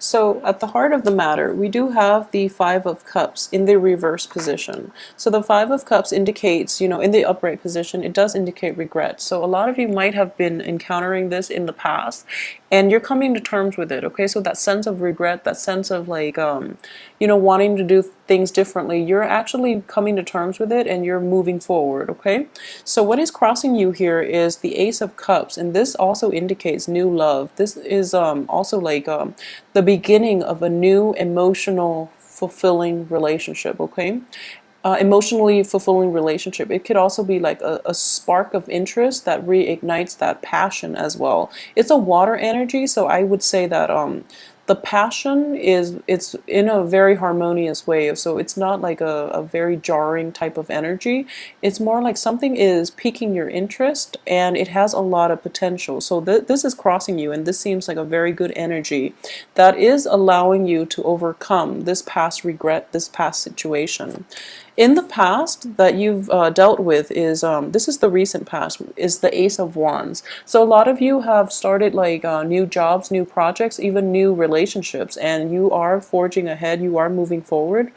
So at the heart of the matter, we do have the Five of Cups in the reverse position. So the Five of Cups indicates, in the upright position, it does indicate regret. So a lot of you might have been encountering this in the past and you're coming to terms with it, okay? So that sense of regret, that sense of like, wanting to do things differently, you're actually coming to terms with it and you're moving forward, okay? So what is crossing you here is the Ace of Cups, and this also indicates new love. This is also like the beginning of a new emotional fulfilling relationship, okay? Emotionally fulfilling relationship. It could also be like a spark of interest that reignites that passion as well. It's a water energy, so I would say that the passion it's in a very harmonious way. So it's not like a very jarring type of energy. It's more like something is piquing your interest and it has a lot of potential. So this is crossing you, and this seems like a very good energy that is allowing you to overcome this past regret, this past situation. In the past that you've dealt with is, this is the recent past, is the Ace of Wands. So a lot of you have started like new jobs, new projects, even new relationships, and you are forging ahead, you are moving forward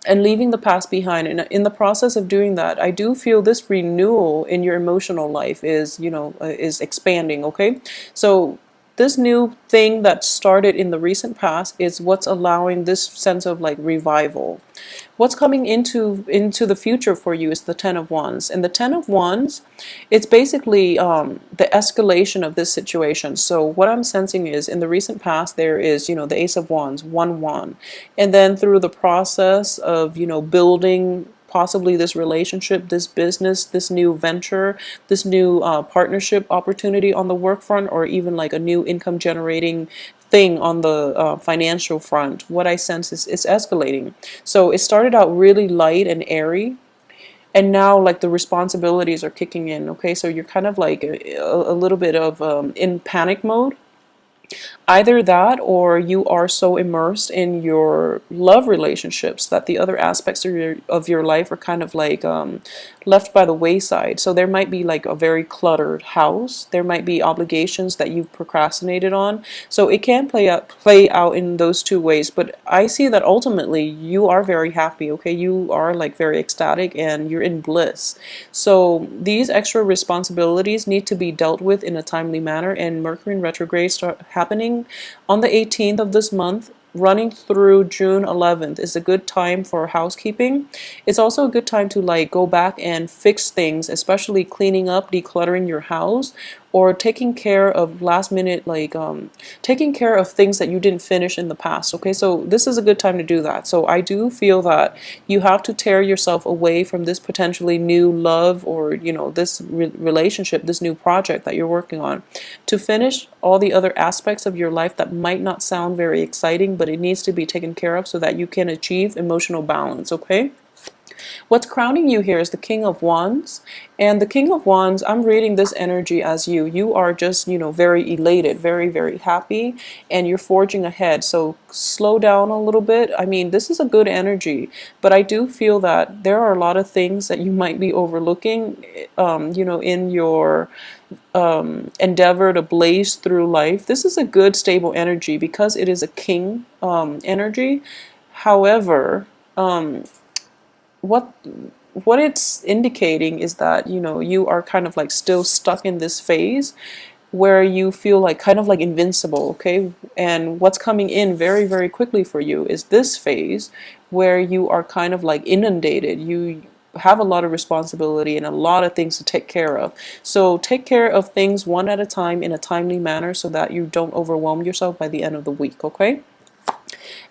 and leaving the past behind. And in the process of doing that, I do feel this renewal in your emotional life is, is expanding, okay? So this new thing that started in the recent past is what's allowing this sense of like revival. What's coming into the future for you is the Ten of Wands. And the Ten of Wands, it's basically the escalation of this situation. So what I'm sensing is in the recent past there is, the Ace of Wands, 1-1. And then through the process of, building possibly this relationship, this business, this new venture, this new partnership opportunity on the work front, or even like a new income generating thing on the financial front, what I sense is it's escalating. So it started out really light and airy, and now like the responsibilities are kicking in, okay? So you're kind of like a little bit of in panic mode. Either that, or you are so immersed in your love relationships that the other aspects of your life are kind of like left by the wayside. So there might be like a very cluttered house. There might be obligations that you procrastinated on. So it can play out in those two ways. But I see that ultimately you are very happy, okay? You are like very ecstatic and you're in bliss. So these extra responsibilities need to be dealt with in a timely manner, and Mercury in retrograde start happening on the 18th of this month, running through June 11th is a good time for housekeeping. It's also a good time to like go back and fix things, especially cleaning up, decluttering your house, or taking care of last minute, like taking care of things that you didn't finish in the past, okay? So this is a good time to do that. So I do feel that you have to tear yourself away from this potentially new love, or this relationship, this new project that you're working on, to finish all the other aspects of your life that might not sound very exciting, but it needs to be taken care of so that you can achieve emotional balance, okay? What's crowning you here is the King of Wands. And the King of Wands, I'm reading this energy as you. You are just, very elated, very, very happy, and you're forging ahead. So slow down a little bit. I mean, this is a good energy, but I do feel that there are a lot of things that you might be overlooking, in your endeavor to blaze through life. This is a good, stable energy because it is a king energy. However, what it's indicating is that you are kind of like still stuck in this phase where you feel like kind of like invincible, okay? And what's coming in very, very quickly for you is this phase where you are kind of like inundated. You have a lot of responsibility and a lot of things to take care of. So take care of things one at a time in a timely manner so that you don't overwhelm yourself by the end of the week, okay?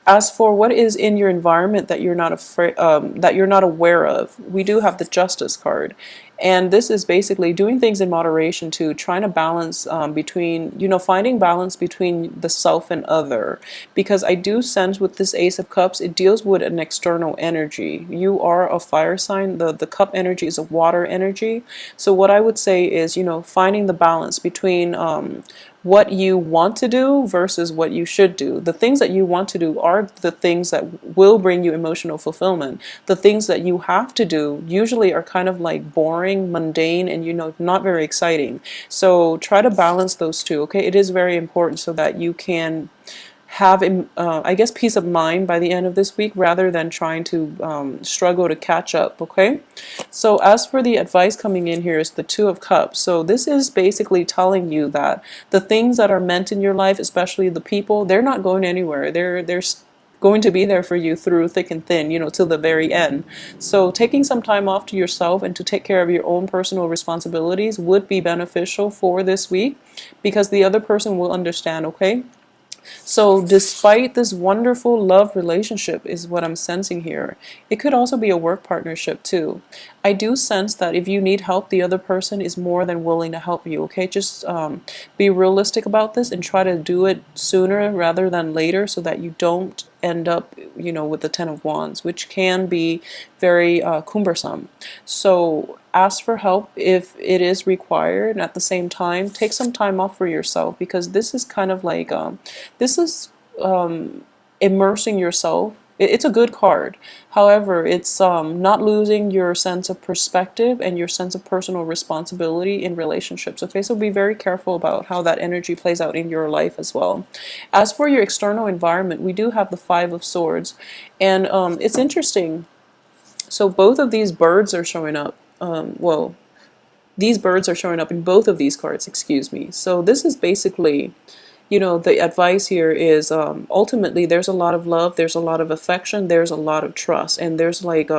As for what is in your environment that you're not afraid, that you're not aware of, we do have the Justice card, and this is basically doing things in moderation, to trying to balance between, finding balance between the self and other. Because I do sense with this Ace of Cups, it deals with an external energy. You are a fire sign. The cup energy is a water energy. So what I would say is, finding the balance between what you want to do versus what you should do. The things that you want to do are the things that will bring you emotional fulfillment. The things that you have to do usually are kind of like boring, mundane, and not very exciting. So try to balance those two, okay? It is very important so that you can have, I guess, peace of mind by the end of this week rather than trying to struggle to catch up, okay? So as for the advice coming in here is the Two of Cups. So this is basically telling you that the things that are meant in your life, especially the people, they're not going anywhere. They're going to be there for you through thick and thin, you know, till the very end. So taking some time off to yourself and to take care of your own personal responsibilities would be beneficial for this week because the other person will understand, okay? So despite this wonderful love relationship is what I'm sensing here, it could also be a work partnership too. I do sense that if you need help, the other person is more than willing to help you, okay? Just be realistic about this and try to do it sooner rather than later so that you don't end up, you know, with the Ten of Wands, which can be very cumbersome. So ask for help if it is required, and at the same time, take some time off for yourself because this is kind of like, this is immersing yourself. It's a good card. However, it's not losing your sense of perspective and your sense of personal responsibility in relationships. Okay, so be very careful about how that energy plays out in your life as well. As for your external environment, we do have the Five of Swords, and it's interesting. So both of these birds are showing up. Well, these birds are showing up in both of these cards, excuse me. So this is basically, you know, the advice here is ultimately there's a lot of love, there's a lot of affection, there's a lot of trust, and there's like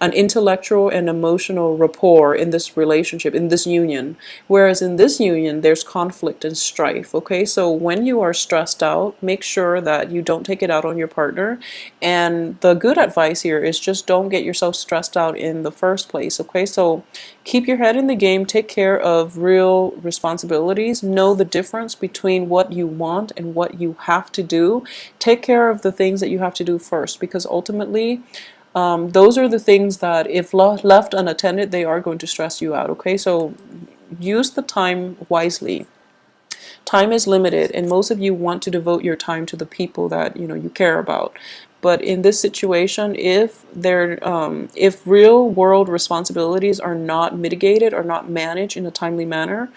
an intellectual and emotional rapport in this relationship, in this union. Whereas in this union, there's conflict and strife, okay? So when you are stressed out, make sure that you don't take it out on your partner. And the good advice here is just don't get yourself stressed out in the first place, okay? So keep your head in the game, take care of real responsibilities, know the difference between what you want and what you have to do. Take care of the things that you have to do first, because ultimately those are the things that if left unattended, they are going to stress you out, okay? So use the time wisely. Time is limited, and most of you want to devote your time to the people that, you know, you care about. But in this situation, if real world responsibilities are not mitigated or not managed in a timely manner,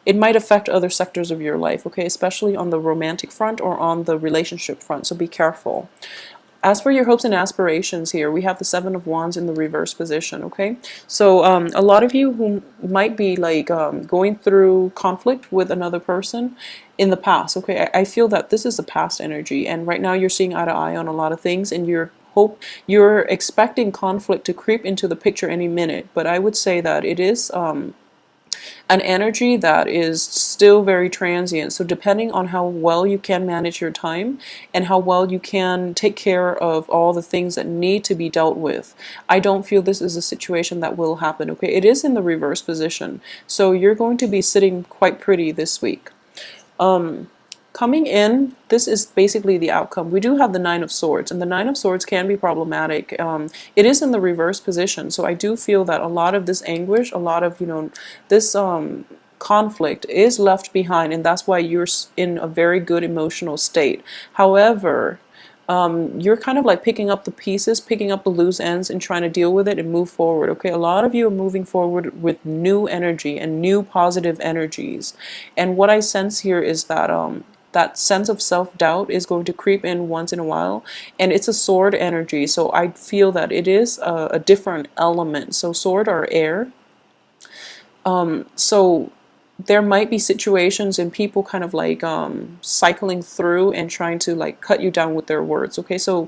it might affect other sectors of your life, okay? Especially on the romantic front or on the relationship front, so be careful. As for your hopes and aspirations here, we have the Seven of Wands in the reverse position, okay? So a lot of you who might be like going through conflict with another person in the past, okay? I feel that this is a past energy, and right now you're seeing eye to eye on a lot of things, and you're expecting conflict to creep into the picture any minute. But I would say that it is an energy that is still very transient. So depending on how well you can manage your time and how well you can take care of all the things that need to be dealt with, I don't feel this is a situation that will happen, okay? It is in the reverse position, so you're going to be sitting quite pretty this week. Coming in, this is basically the outcome. We do have the Nine of Swords, and the Nine of Swords can be problematic. It is in the reverse position, so I do feel that a lot of this anguish, a lot of, you know, this conflict is left behind, and that's why you're in a very good emotional state. However, you're kind of like picking up the pieces, picking up the loose ends and trying to deal with it and move forward, okay? A lot of you are moving forward with new energy and new positive energies. And what I sense here is that that sense of self-doubt is going to creep in once in a while, and it's a sword energy, so I feel that it is a different element. So sword are air, so there might be situations and people kind of like cycling through and trying to like cut you down with their words, okay? So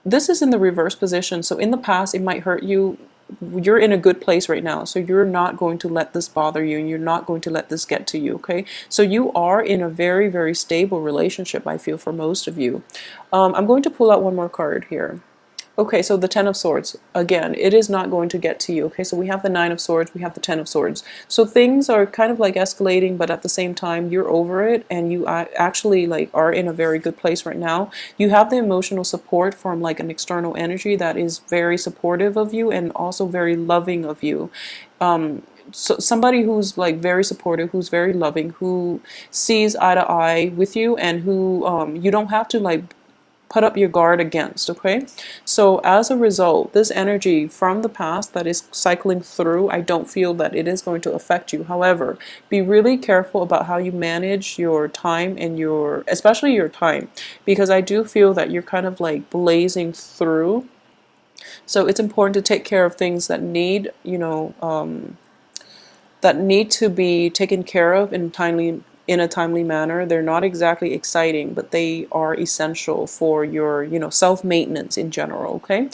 this is in the reverse position, so in the past it might hurt you. You're in a good place right now, so you're not going to let this bother you, and you're not going to let this get to you, okay? So you are in a very, very stable relationship, I feel, for most of you. I'm going to pull out one more card here. Okay, so the Ten of Swords, again, it is not going to get to you, okay? So we have the Nine of Swords, we have the Ten of Swords. So things are kind of like escalating, but at the same time, you're over it, and you actually like are in a very good place right now. You have the emotional support from like an external energy that is very supportive of you and also very loving of you. So somebody who's like very supportive, who's very loving, who sees eye to eye with you, and who you don't have to like put up your guard against. Okay, so as a result, this energy from the past that is cycling through, I don't feel that it is going to affect you. However, be really careful about how you manage your time and especially your time, because I do feel that you're kind of like blazing through. So it's important to take care of things that need, that need to be taken care of in a timely manner. They're not exactly exciting, but they are essential for your, self-maintenance in general, okay?